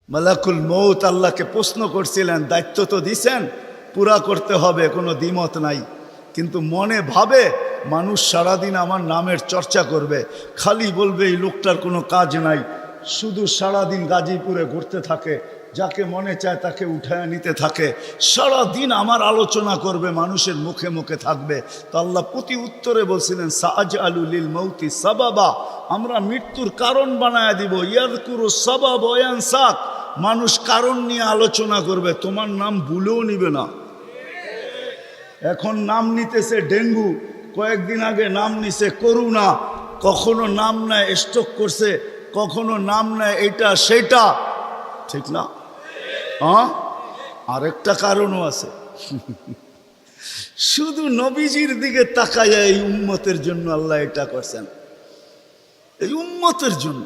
মালাকুল মৌত আল্লাহকে প্রশ্ন করছিলেন, দায়িত্ব তো দিছেন, পুরা করতে হবে, কোনো দ্বিমত নাই। কিন্তু মনে ভাবে মানুষ সারাদিন আমার নামের চর্চা করবে, খালি বলবে এই লোকটার কোনো কাজ নাই, শুধু সারাদিন গাজীপুরে ঘুরতে থাকে, যাকে মনে চায় তাকে উঠায় নিতে থাকে, সারাদিন আমার আলোচনা করবে, মানুষের মুখে মুখে থাকবে। তো আল্লাহ প্রতি উত্তরে বলছিলেন, সাআজআলু লিল মাউতি সাবাবা, আমরা মৃত্যুর কারণ বানায় দিব। ইয়াযকুরু সাবাব ওয়া ইয়ানসাক, মানুষ কারণ নিয়ে আলোচনা করবে, তোমার নাম ভুলেও নিবে না। এখন নাম নিতেছে ডেঙ্গু, কয়েকদিন আগে নাম নিছে করোনা, কখনো নাম নেয় স্ট্রোক করছে, কখনো নাম নেয় এটা সেটা, ঠিক না? হ্যাঁ, আরেকটা কারণও আছে। শুধু নবীজির দিকে তাকায়, এই উম্মতের জন্য আল্লাহ এটা করছেন, এই উম্মতের জন্য।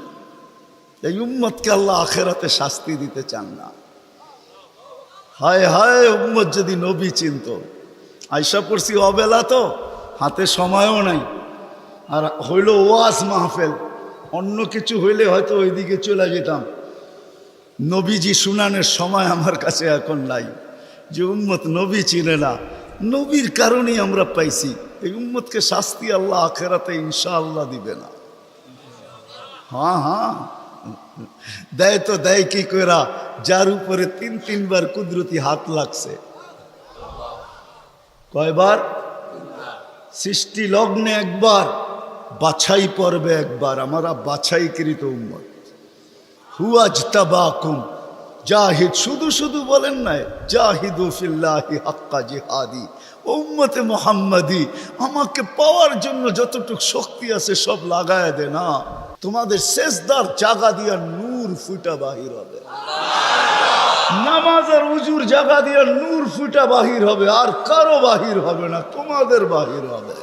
এই উম্মতকে আল্লাহ আখেরাতে শাস্তি দিতে চান না। হায় হায়, উম্মত যদি নবী চিনত। আয়সা পড়ছি অবেলা, তো হাতে সময়ও নাই, আর হইল ওয়াজ মাহফিল, অন্য কিছু হইলে হয়তো ওইদিকে চলে যেতাম। নবীজি শুনানের সময় আমার কাছে এখন নাই। যে উম্মত নবী চিনে না, নবীর কারণেই আমরা পাইছি। এই উম্মতকে শাস্তি আল্লাহ আখেরাতে ইনশাআল্লাহ দিবে না। হ্যাঁ হ্যাঁ, দেয় তো দেয় কি কইরা, যার উপরে তিনবার কুদরতি হাত লাগছে। কয়বার? সৃষ্টি লগ্নে একবার, বাছাই পর্বে একবার। আমরা বাছাইকৃত উম্মত। হুয়াজতাবাকুম জাহিদ, শুধু শুধু বলেন নাই, জাহিদু ফিল্লাহি হাক্কা জিহাদি। উম্মতে মুহাম্মাদি, আমাকে পাওয়ার জন্য যতটুকু শক্তি আছে সব লাগায় দে না। তোমাদের সেজদার জায়গা দিয়া নূর ফুটা বাহির হবে, নামাজের উজুর জায়গা দিয়া নূর ফুটা বাহির হবে, আর কারো বাহির হবে না, তোমাদের বাহির হবে।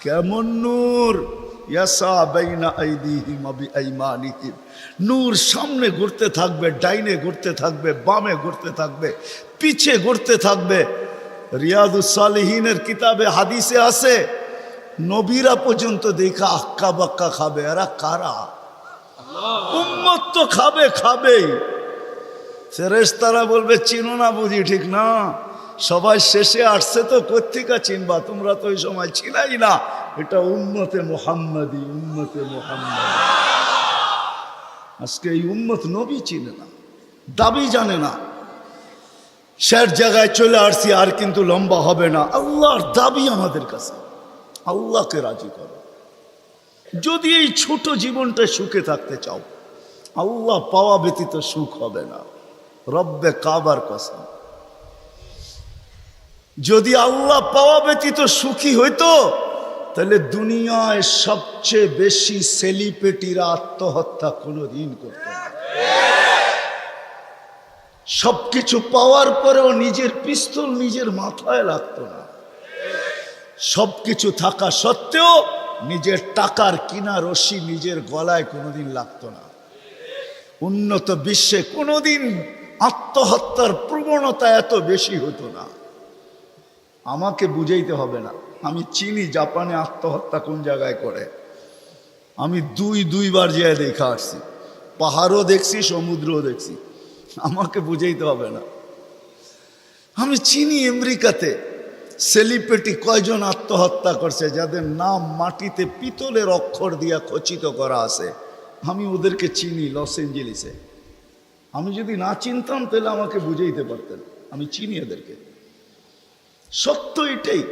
কেমন নূর? ইয়াসা বাইনা আইদিহিম ওয়া বিআইমানিহিম, নূর সামনে ঘুরতে থাকবে, ডাইনে ঘুরতে থাকবে, বামে ঘুরতে থাকবে, পিছে ঘুরতে থাকবে। রিয়াদুস সালিহিনের কিতাবে হাদিসে আছে, নবীরা পর্যন্ত দেখা আক্কা বাক্কা খাবে। এরা কারা? উম্মত তো খাবে, খাবেই। ফেরেশতারা বলবে চিনো না বুঝি, ঠিক না? সবাই শেষে আসছে, তো কোত্থেকে চিনবা, তোমরা তো ওই সময় ছিলাই না। এটা উম্মতে মুহাম্মাদি, উম্মতে মুহাম্মাদি। আজকে এই উম্মত নবী চিনে না, দাবি জানে না। শের জায়গায় চলে আসছি, আর কিন্তু লম্বা হবে না। আল্লাহর দাবি আমাদের কাছে, আল্লাহকে রাজি করো। যদি এই ছোট জীবনটা সুখে থাকতে চাও, আল্লাহ পাওয়া ব্যতীত সুখ হবে না। রব্বে কাবার কসম, যদি আল্লাহ পাওয়া ব্যতীত সুখী হইতো, তাহলে দুনিয়ায় সবচেয়ে বেশি সেলিব্রিটিরা আত্মহত্যা কোনোদিন করত না। সবকিছু পাওয়ার পরেও নিজের পিস্তল নিজের মাথায় লাগতো না। সবকিছু থাকা সত্ত্বেও নিজের টাকার কিনা রশি নিজের গলায় কোনোদিন লাগতো না। উন্নত বিশ্বে কোনোদিন আত্মহত্যার প্রবণতা এত বেশি হতো না। আমাকে বুঝাইতে হবে না, আমি চিনি জাপানে আত্মহত্যা কোন জায়গায় করে। আমি দুইবার যেয়ে দেখা আসছি, পাহাড়ও দেখছি, সমুদ্রও দেখছি। আমাকে বুঝাইতে হবে না, আমি চিনি আমেরিকাতে সেলিব্রিটি কয়জন আত্মহত্যা করছে, যাদের নাম মাটিতে পিতলের অক্ষর দিয়া খচিত করা আছে। আমি ওদেরকে চিনি লস এঞ্জেলিসে। আমি যদি না চিনতাম তাহলে আমাকে বুঝাইতে পারতেন, আমি চিনি এদেরকে। সত্য এটাই,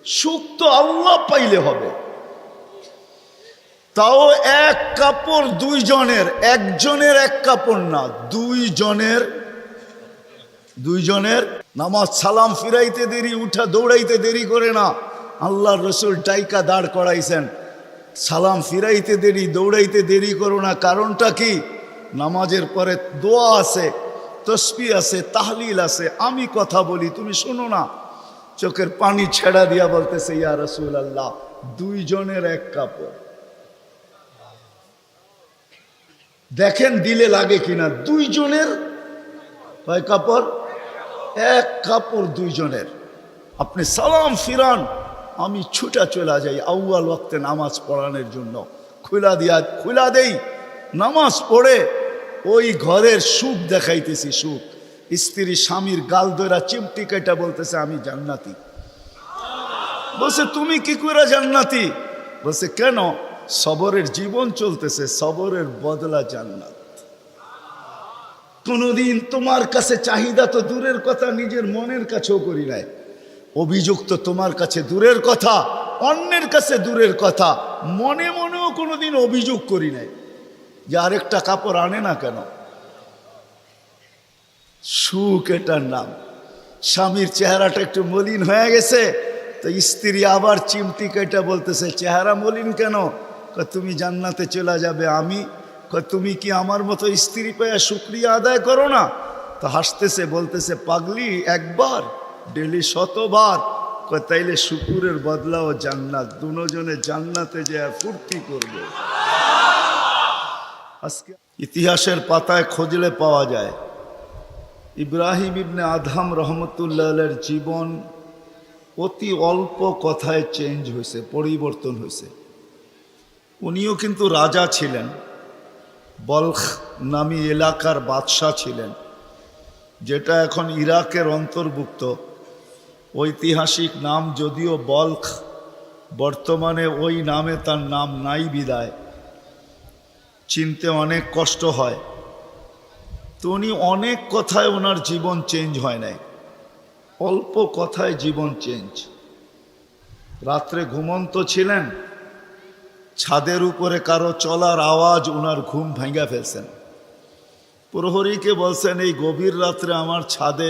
সুখ তো আল্লাহ পাইলে হবে। তাও এক কাপড় দুইজনের, একজনের এক কাপড় না, দুইজনের। নামাজ সালাম ফিরাইতে দেরি, উঠা দৌড়াইতে দেরি করে না। আল্লাহর রাসূল ডাইকা দাঁড় করাইছেন, সালাম ফিরাইতে দেরি, দৌড়াইতে দেরি করো না। কারণটা কি? নামাজের পরে দোয়া আছে, তসবিহ আছে, তাহলিল আছে। আমি কথা বলি, তুমি শোনো না। চোখের পানি ছেড়া দিয়া বলতেছে, ইয়া রাসূলুল্লাহ, দুইজনের এক কাপড়। দেখেন দিলে লাগে কিনা। দুইজনের কয় কাপড়? এক কাপড় দুইজনের। আপনি সালাম ফিরান, আমি ছুটা চলে যাই আউয়াল ওয়াক্তে নামাজ পড়ানোর জন্য। খুলা দেই, নামাজ পড়ে ওই ঘরের সুখ দেখাইতেছি, সুখ। স্ত্রী স্বামীর গাল ধরা চিমটি কেটা বলতেছে আমি জান্নাতি। বলছে তুমি কি করে জান্নাতি? বলছে কেন? সবরের জীবন চলতেছে, সবরের বদলা জান্নাত। কোনদিন তোমার কাছে চাহিদা তো দূরের কথা, নিজের মনের কাছেও করি নাই। অভিযোগ তো তোমার কাছে দূরের কথা, অন্যের কাছে দূরের কথা, মনে মনেও কোনোদিন অভিযোগ করি নাই যে আরেকটা কাপড় আনে না কেন। সুখ এটার নাম। স্বামীর চেহারাটা একটু মলিন হয়ে গেছে, তো স্ত্রী আবার চিমটি কেটে বলতেছে চেহারা মলিন কেন? তুমি জান্নাতে চলে যাবে। আমি তুমি কি আমার মতো স্ত্রী পেয়ে শুকরিয়া আদায় করো না? তো হাসতেছে, বলতেছে পাগলি, একবার ডেলি 100বার। তাইলে শুকুরের বদলাও জান্নাত, দুজনে জান্নাতে যে ফুর্তি করবে। আজকে ইতিহাসের পাতায় খুঁজলে পাওয়া যায় ইব্রাহিম ইবনে আদহাম রহমতুল্লাহের জীবন অতি অল্প কথায় চেঞ্জ হয়েছে, পরিবর্তন হয়েছে। উনিও কিন্তু রাজা ছিলেন, বলখ নামী এলাকার বাদশাহ ছিলেন, যেটা এখন ইরাকের অন্তর্ভুক্ত। ঐতিহাসিক নাম যদিও বলখ, বর্তমানে ওই নামে তার নাম নাই বিদায়, চিনতে অনেক কষ্ট হয়। তো উনি অনেক কথায় ওনার জীবন চেঞ্জ হয় নাই, অল্প কথায় জীবন চেঞ্জ। রাত্রে ঘুমন্ত ছিলেন, ছাদের উপরে কারো চলার আওয়াজ ওনার ঘুম ভাঙা ফেলছেন। প্রহরীকে বলছেন এই গভীর রাত্রে আমার ছাদে